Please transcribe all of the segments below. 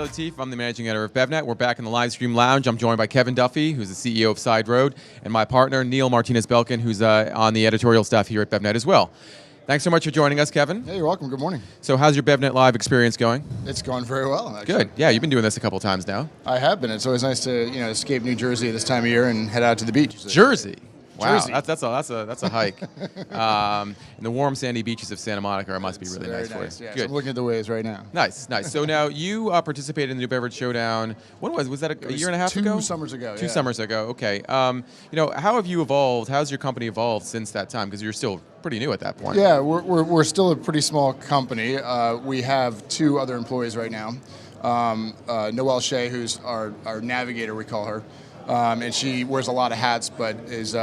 Latif. I'm the managing editor of BevNet. We're back in the Livestream lounge. I'm joined by Kevin Duffy, who's the CEO of Cideroad, and my partner, Neil Martinez-Belkin, who's on the editorial staff here at BevNet as well. Thanks so much for joining us, Kevin. Hey, you're welcome. Good morning. So how's your BevNet Live experience going? It's going very well, actually. Good. Yeah, you've been doing this a couple times now. I have been. It's always nice to escape New Jersey this time of year and head out to the beach. Jersey. Wow, Jersey. That's a hike. And the warm sandy beaches of Santa Monica must be really nice for you. Yeah, Good. so I'm looking at the waves right now. Nice. So now you participated in the New Beverage Showdown. When was that? A year and a half ago? 2 summers ago. Two summers ago. Okay. How have you evolved? How's your company evolved since that time? Because you're still pretty new at that point. Yeah, we're still a pretty small company. We have 2 other employees right now. Noelle Shea, who's our navigator, we call her. And she wears a lot of hats, but is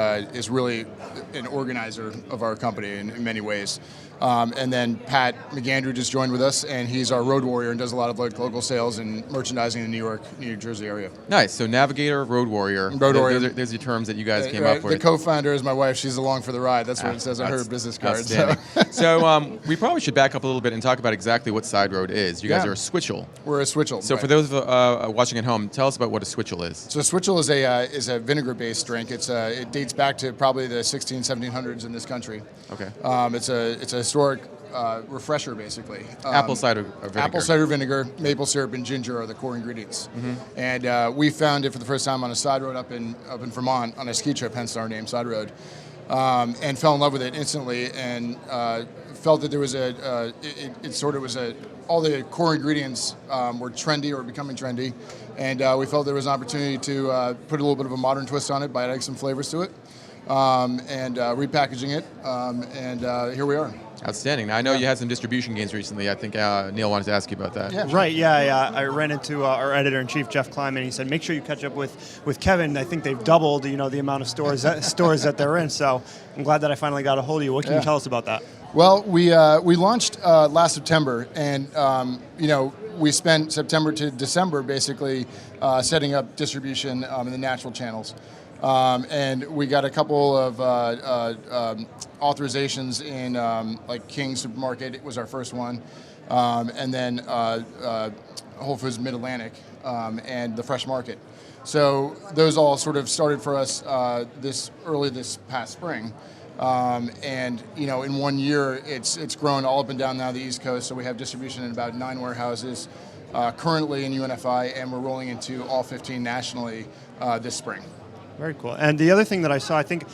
really an organizer of our company in many ways. And then Pat McAndrew just joined with us, and he's our road warrior and does a lot of local sales and merchandising in the New York, New Jersey area. Nice. So navigator, road warrior. Road warrior. There's the terms that you guys came up with. The co-founder is my wife. She's along for the ride. That's what it says on her business card. So we probably should back up a little bit and talk about exactly what Cideroad is. You guys are a switchel. We're a switchel. So for those watching at home, tell us about what a switchel is. So a switchel is a vinegar-based drink. It dates back to probably the 1700s in this country. Okay. It's a historic refresher, basically. Apple cider vinegar. Apple cider vinegar, maple syrup, and ginger are the core ingredients. Mm-hmm. And we found it for the first time on a side road up in Vermont on a ski trip, hence our name, Cideroad, and fell in love with it instantly, and felt that there was all the core ingredients were trendy or becoming trendy, and we felt there was an opportunity to put a little bit of a modern twist on it by adding some flavors to it, and repackaging it, and here we are. Outstanding. Now, I know you had some distribution gains recently. I think Neil wanted to ask you about that. Yeah, right, yeah. I ran into our editor-in-chief, Jeff Kleiman, and he said, make sure you catch up with Kevin. I think they've doubled, the amount of stores that they're in. So I'm glad that I finally got a hold of you. What can you tell us about that? Well, we launched last September, and we spent September to December basically setting up distribution in the natural channels. And we got a couple of authorizations in like King's Supermarket. It was our first one, and then Whole Foods Mid-Atlantic and the Fresh Market. So those all sort of started for us this past spring. And in 1 year, it's grown all up and down now the East Coast. So we have distribution in about 9 warehouses currently in UNFI, and we're rolling into all 15 nationally this spring. Very cool. And the other thing that I saw, I think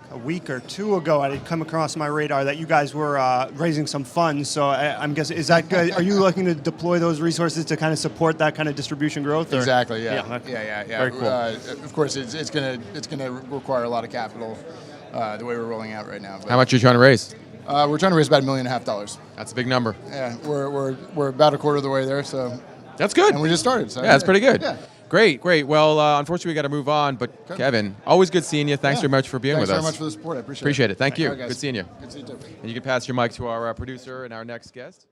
a week or 2 ago, I had come across my radar that you guys were raising some funds. So I'm guessing, is that good? Are you looking to deploy those resources to kind of support that kind of distribution growth? Or? Exactly. Yeah. Yeah. Very cool. Of course, it's gonna require a lot of capital the way we're rolling out right now. But How much are you trying to raise? We're trying to raise about $1.5 million. That's a big number. Yeah, we're about a quarter of the way there. So that's good. And we just started. So yeah, that's pretty good. Yeah. Great. Well, unfortunately, we got to move on. But Kevin, always good seeing you. Thanks very much for being with us. Thanks very much for the support. I appreciate it. Appreciate it. Thank you. Right, good seeing you. Good seeing you too. And you can pass your mic to our producer and our next guest.